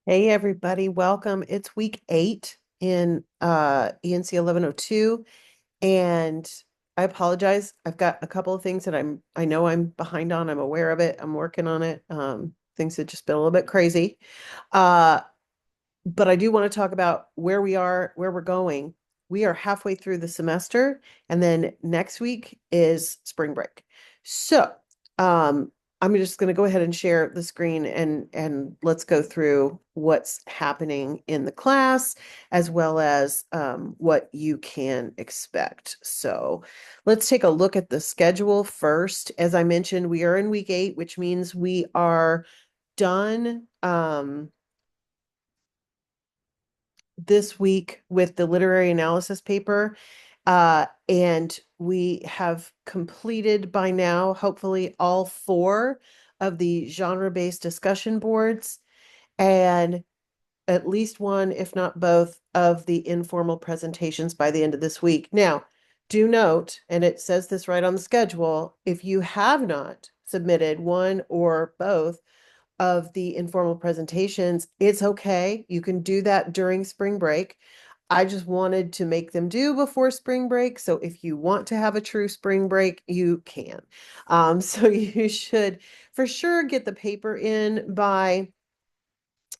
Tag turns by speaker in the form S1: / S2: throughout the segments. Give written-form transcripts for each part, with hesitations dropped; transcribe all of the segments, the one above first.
S1: Hey everybody, welcome. It's week 8 in ENC1102, and I apologize. I've got a couple of things that I know I'm behind on. I'm aware of it. I'm working on it. Things have just been a little bit crazy. Uh, but I do want to talk about where we are, where we're going. We are halfway through the semester, and then next week is spring break. So, I'm just going to go ahead and share the screen and let's go through what's happening in the class as well as what you can expect. So, let's take a look at the schedule first. As I mentioned, we are in week 8, which means we are done. This week with the literary analysis paper. And we have completed by now, hopefully, all 4 of the genre-based discussion boards and at least one, if not both, of the informal presentations by the end of this week. Now, do note, and it says this right on the schedule, if you have not submitted one or both of the informal presentations, it's okay. You can do that during spring break. I just wanted to make them due before spring break. So if you want to have a true spring break, you can. So you should for sure get the paper in by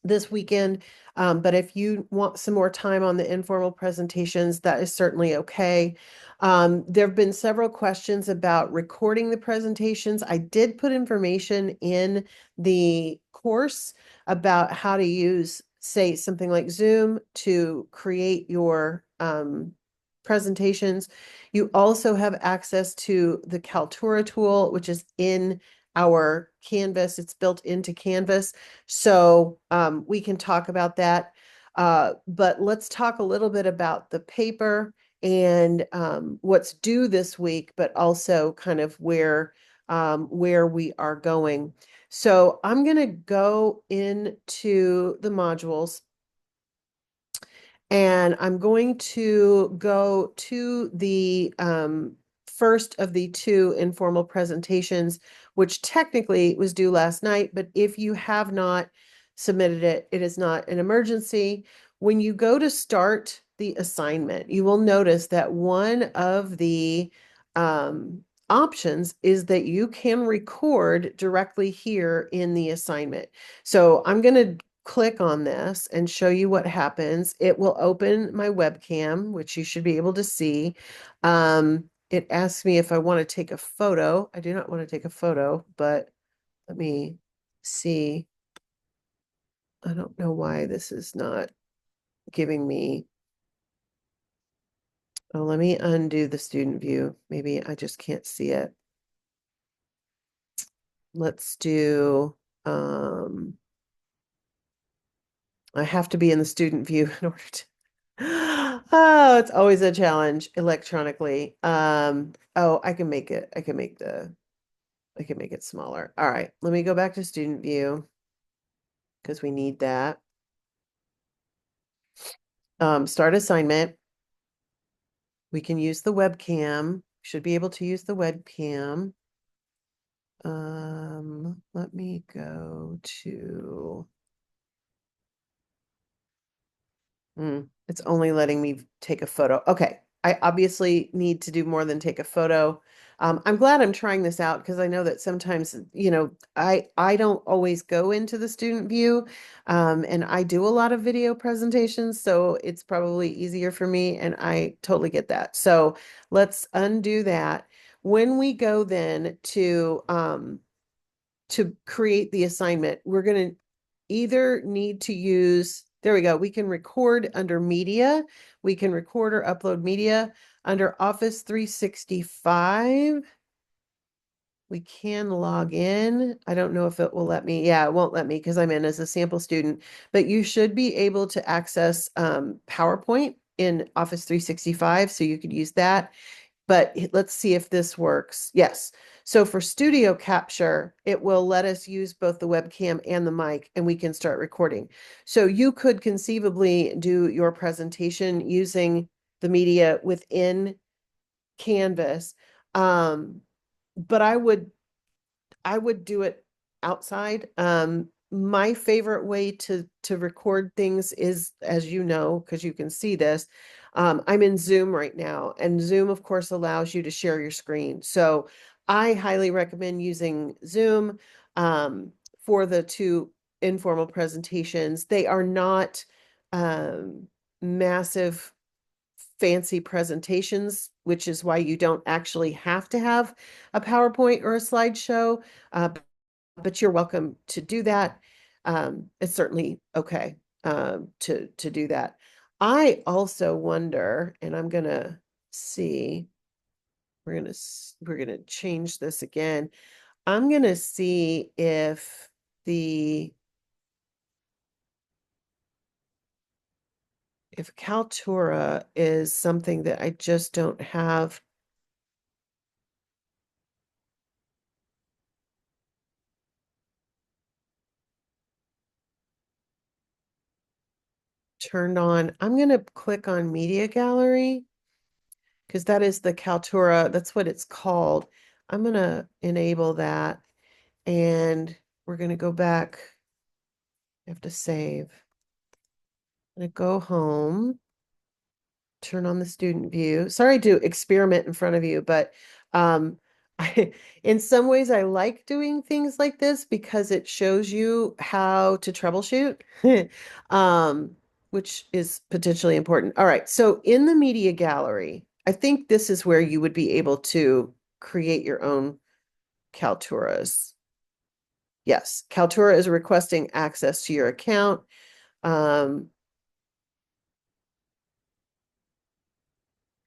S1: this weekend. But if you want some more time on the informal presentations, that is certainly okay. There have been several questions about recording the presentations. I did put information in the course about how to use, say, something like Zoom to create your presentations. You also have access to the Kaltura tool, which is in our Canvas. It's built into Canvas. So we can talk about that. But let's talk a little bit about the paper and what's due this week, but also kind of where we are going. So I'm going to go into the modules and I'm going to go to the first of the 2 informal presentations, which technically was due last night, but if you have not submitted it, it is not an emergency. When you go to start the assignment, you will notice that one of the options is that you can record directly here in the assignment. So I'm going to click on this and show you what happens. It will open my webcam, which you should be able to see. It asks me if I want to take a photo. I do not want to take a photo, but let me see. I don't know why this is not giving me. Oh, let me undo the student view. Maybe I just can't see it. Let's do, I have to be in the student view in order to Oh, it's always a challenge electronically. Oh, I can make it. I can make it smaller. All right, let me go back to student view because we need that. Start assignment. We can use the webcam. Should be able to use the webcam. Let me go to it's only letting me take a photo. Okay. I obviously need to do more than take a photo. I'm glad I'm trying this out because I know that sometimes, I don't always go into the student view, and I do a lot of video presentations, so it's probably easier for me, and I totally get that. So let's undo that. When we go then to create the assignment, we're going to either need to use, there we go, we can record under media, we can record or upload media under Office 365. We can log in. I don't know if it will let me. Yeah, it won't let me because I'm in as a sample student, but you should be able to access PowerPoint in Office 365, so you could use that. But let's see if this works. Yes. So for studio capture, it will let us use both the webcam and the mic, and we can start recording. So you could conceivably do your presentation using the media within Canvas. But I would do it outside. my favorite way to record things is, as you know, because you can see this, I'm in Zoom right now, and Zoom, of course, allows you to share your screen. So I highly recommend using Zoom for the two informal presentations. They are not massive, fancy presentations, which is why you don't actually have to have a PowerPoint or a slideshow. But you're welcome to do that. It's certainly okay to do that. I also wonder, and I'm gonna see, we're gonna change this again. I'm gonna see if the if Kaltura is something that I just don't have turned on. I'm gonna click on Media Gallery because that is the Kaltura, that's what it's called. I'm gonna enable that and we're gonna go back. I have to save. I'm gonna go home, turn on the student view. Sorry to experiment in front of you, but in some ways I like doing things like this because it shows you how to troubleshoot, um, which is potentially important. All right, so in the media gallery, I think this is where you would be able to create your own Kalturas. Yes, Kaltura is requesting access to your account. Um,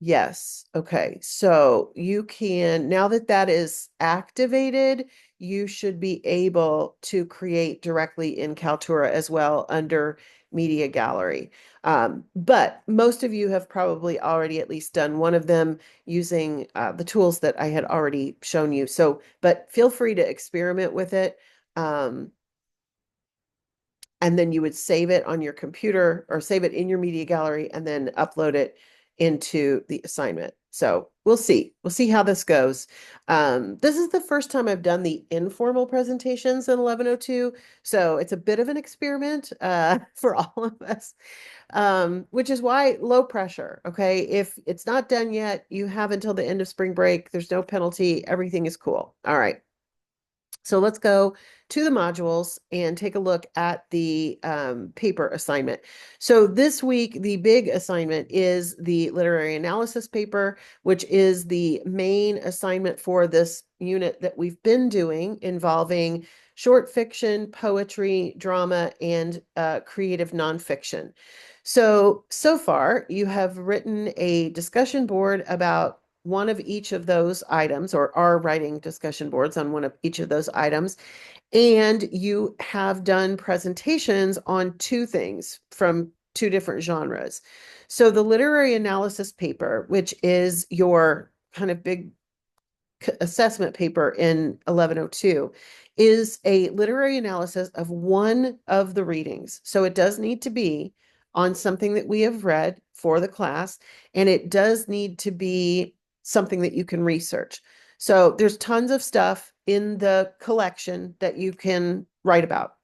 S1: Yes. Okay. So you can, now that that is activated, you should be able to create directly in Kaltura as well under Media Gallery. But most of you have probably already at least done one of them using the tools that I had already shown you. So, but feel free to experiment with it. Um, and then you would save it on your computer or save it in your media gallery and then upload it into the assignment. So we'll see. We'll see how this goes. This is the first time I've done the informal presentations in 1102. So it's a bit of an experiment for all of us, which is why low pressure. Okay. If it's not done yet, you have until the end of spring break. There's no penalty. Everything is cool. All right. So let's go to the modules and take a look at the paper assignment. So this week, the big assignment is the literary analysis paper, which is the main assignment for this unit that we've been doing involving short fiction, poetry, drama, and creative nonfiction. So far, you have written a discussion board about one of each of those items, or are writing discussion boards on one of each of those items. And you have done presentations on two things from two different genres. So the literary analysis paper, which is your kind of big assessment paper in 1102, is a literary analysis of one of the readings. So it does need to be on something that we have read for the class, and it does need to be something that you can research. So there's tons of stuff in the collection that you can write about.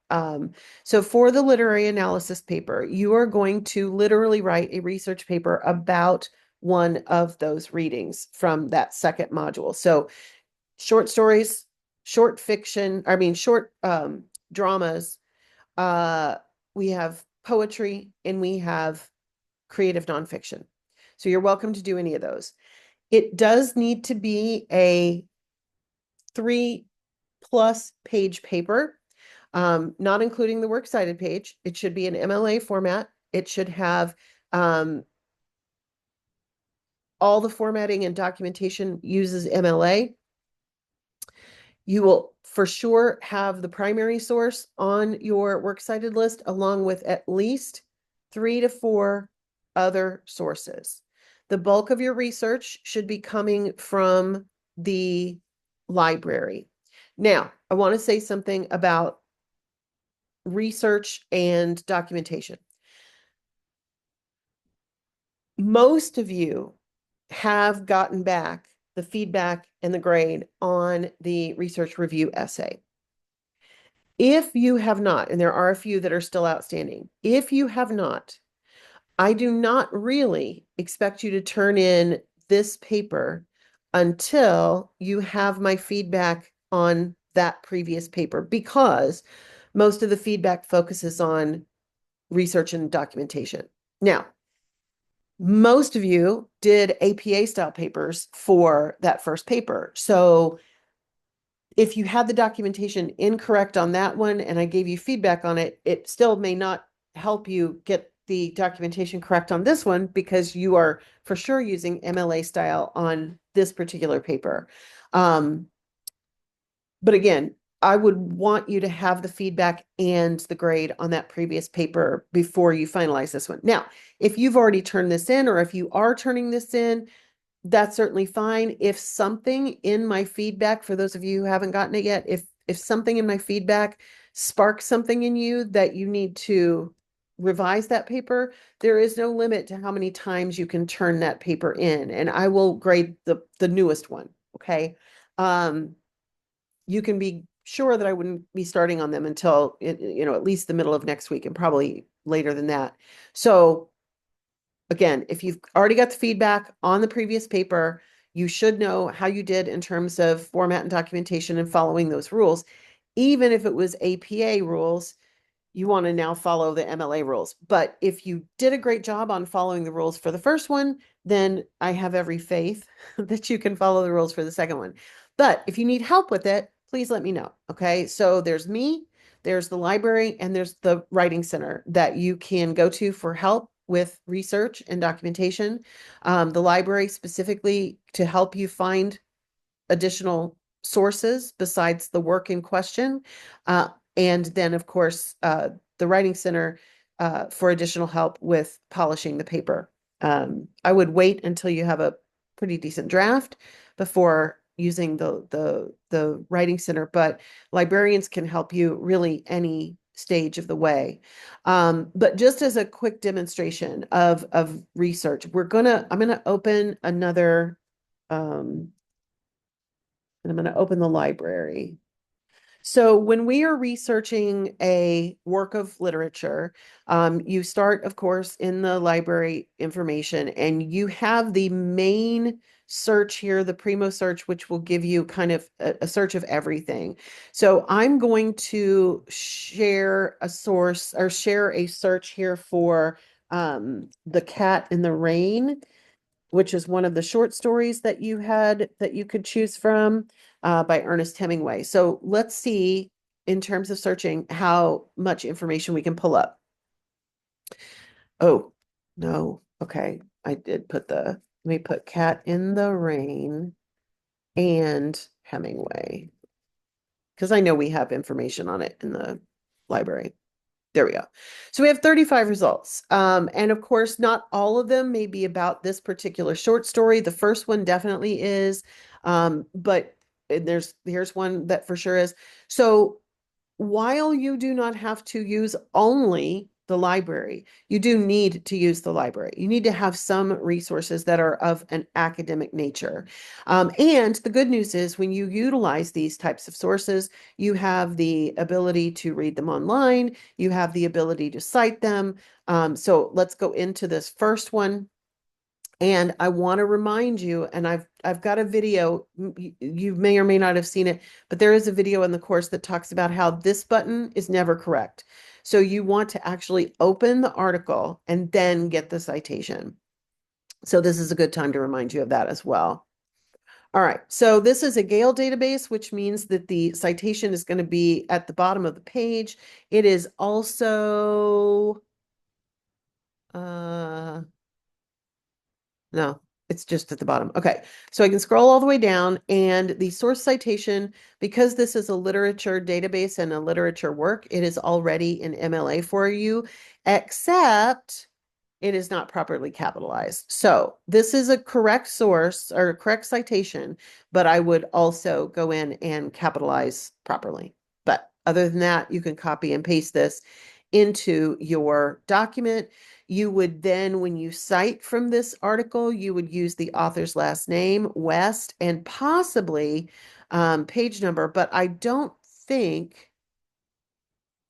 S1: So for the literary analysis paper, you are going to literally write a research paper about one of those readings from that second module. So short stories, short fiction, I mean, short dramas. Uh, we have poetry and we have creative nonfiction. So you're welcome to do any of those. It does need to be a 3+ page paper, not including the works cited page. It should be an MLA format. It should have all the formatting and documentation uses MLA. You will for sure have the primary source on your works cited list, along with at least 3 to 4 other sources. The bulk of your research should be coming from the library. Now, I want to say something about research and documentation. Most of you have gotten back the feedback and the grade on the research review essay. If you have not, and there are a few that are still outstanding, if you have not, I do not really expect you to turn in this paper until you have my feedback on that previous paper, because most of the feedback focuses on research and documentation. Now, most of you did APA style papers for that first paper. So if you had the documentation incorrect on that one and I gave you feedback on it, it still may not help you get the documentation correct on this one, because you are for sure using MLA style on this particular paper. But again, I would want you to have the feedback and the grade on that previous paper before you finalize this one. Now, if you've already turned this in, or if you are turning this in, that's certainly fine. If something in my feedback, for those of you who haven't gotten it yet, if something in my feedback sparks something in you that you need to revise that paper, there is no limit to how many times you can turn that paper in, and I will grade the newest one. Okay. You can be sure that I wouldn't be starting on them until at least the middle of next week, and probably later than that. So again, if you've already got the feedback on the previous paper, you should know how you did in terms of format and documentation and following those rules. Even if it was APA rules, you want to now follow the MLA rules. But if you did a great job on following the rules for the first one, then I have every faith that you can follow the rules for the second one. But if you need help with it, please let me know. Okay. So there's me, there's the library, and there's the writing center that you can go to for help with research and documentation. The library specifically to help you find additional sources besides the work in question. And then, of course, the Writing Center for additional help with polishing the paper. I would wait until you have a pretty decent draft before using the Writing Center, but librarians can help you really any stage of the way. But just as a quick demonstration of research, I'm gonna open another and I'm going to open the library. So when we are researching a work of literature, you start, of course, in the library information, and you have the main search here, the Primo search, which will give you kind of a search of everything. So I'm going to share a source, or share a search here for The Cat in the Rain, which is one of the short stories that you had that you could choose from, by Ernest Hemingway. So let's see, in terms of searching, how much information we can pull up. Oh, no. Okay. I did let me put Cat in the Rain and Hemingway, because I know we have information on it in the library. There we go. So we have 35 results. And of course, not all of them may be about this particular short story. The first one definitely is, but here's one that for sure is. So while you do not have to use only the library, you do need to use the library. You need to have some resources that are of an academic nature. And the good news is, when you utilize these types of sources, you have the ability to read them online. You have the ability to cite them. So let's go into this first one. And I want to remind you, and I've got a video, you may or may not have seen it, but there is a video in the course that talks about how this button is never correct. So you want to actually open the article and then get the citation. So this is a good time to remind you of that as well. All right, so this is a Gale database, which means that the citation is going to be at the bottom of the page. It is also, no, it's just at the bottom. Okay, so I can scroll all the way down, and the source citation, because this is a literature database and a literature work, it is already in MLA for you, except it is not properly capitalized. So this is a correct source or a correct citation, but I would also go in and capitalize properly. But other than that, you can copy and paste this into your document. You would then, when you cite from this article, you would use the author's last name, West, and possibly page number, but I don't think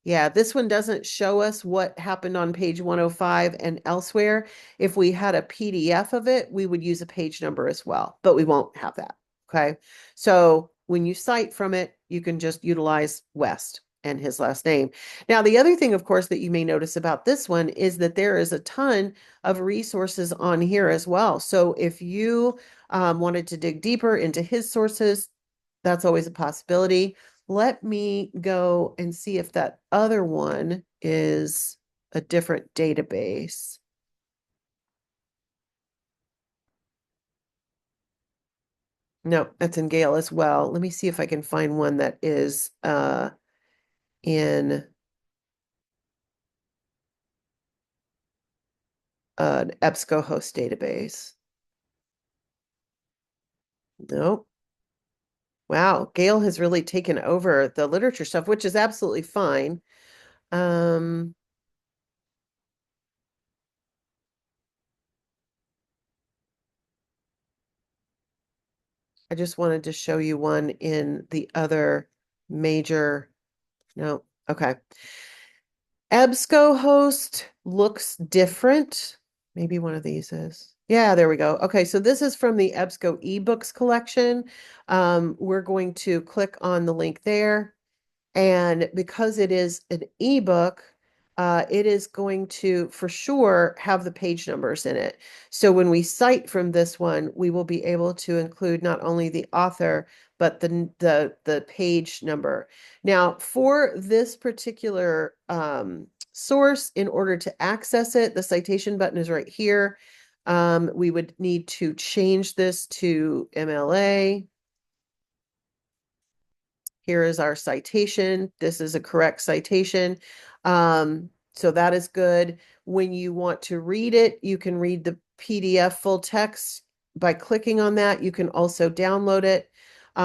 S1: Yeah, this one doesn't show us what happened on page 105 and elsewhere. If we had a PDF of it, we would use a page number as well, but we won't have that. Okay. So when you cite from it, you can just utilize West and his last name. Now, the other thing, of course, that you may notice about this one is that there is a ton of resources on here as well. So if you wanted to dig deeper into his sources, that's always a possibility. Let me go and see if that other one is a different database. No, that's in Gale as well. Let me see if I can find one that is in an EBSCOhost database. Nope. Wow, Gale has really taken over the literature stuff, which is absolutely fine. Um, I just wanted to show you one in the other major. No, okay. EBSCOhost looks different. Maybe one of these is. Yeah, there we go. Okay, so this is from the EBSCO ebooks collection. We're going to click on the link there. And because it is an ebook, it is going to, for sure, have the page numbers in it. So when we cite from this one, we will be able to include not only the author, but the page number. Now, for this particular source, in order to access it, the citation button is right here. We would need to change this to MLA. Here is our citation. This is a correct citation. So that is good. When you want to read it, you can read the PDF full text by clicking on that. You can also download it.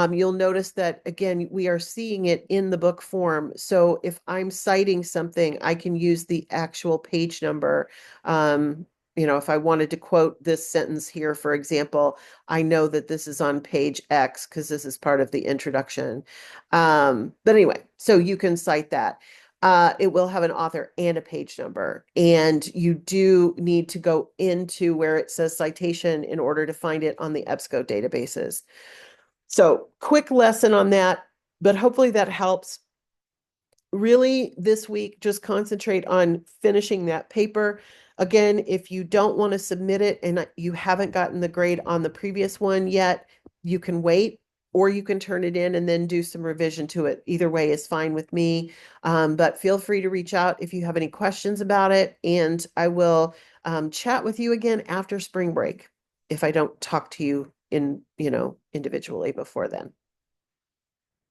S1: You'll notice that, again, we are seeing it in the book form. So if I'm citing something, I can use the actual page number. If I wanted to quote this sentence here, for example, I know that this is on page X because this is part of the introduction. But anyway, so you can cite that. It will have an author and a page number, and you do need to go into where it says citation in order to find it on the EBSCO databases. So quick lesson on that, but hopefully that helps. Really, this week, just concentrate on finishing that paper. Again, if you don't want to submit it and you haven't gotten the grade on the previous one yet, you can wait or you can turn it in and then do some revision to it. Either way is fine with me. But feel free to reach out if you have any questions about it. And I will chat with you again after spring break if I don't talk to you individually before then.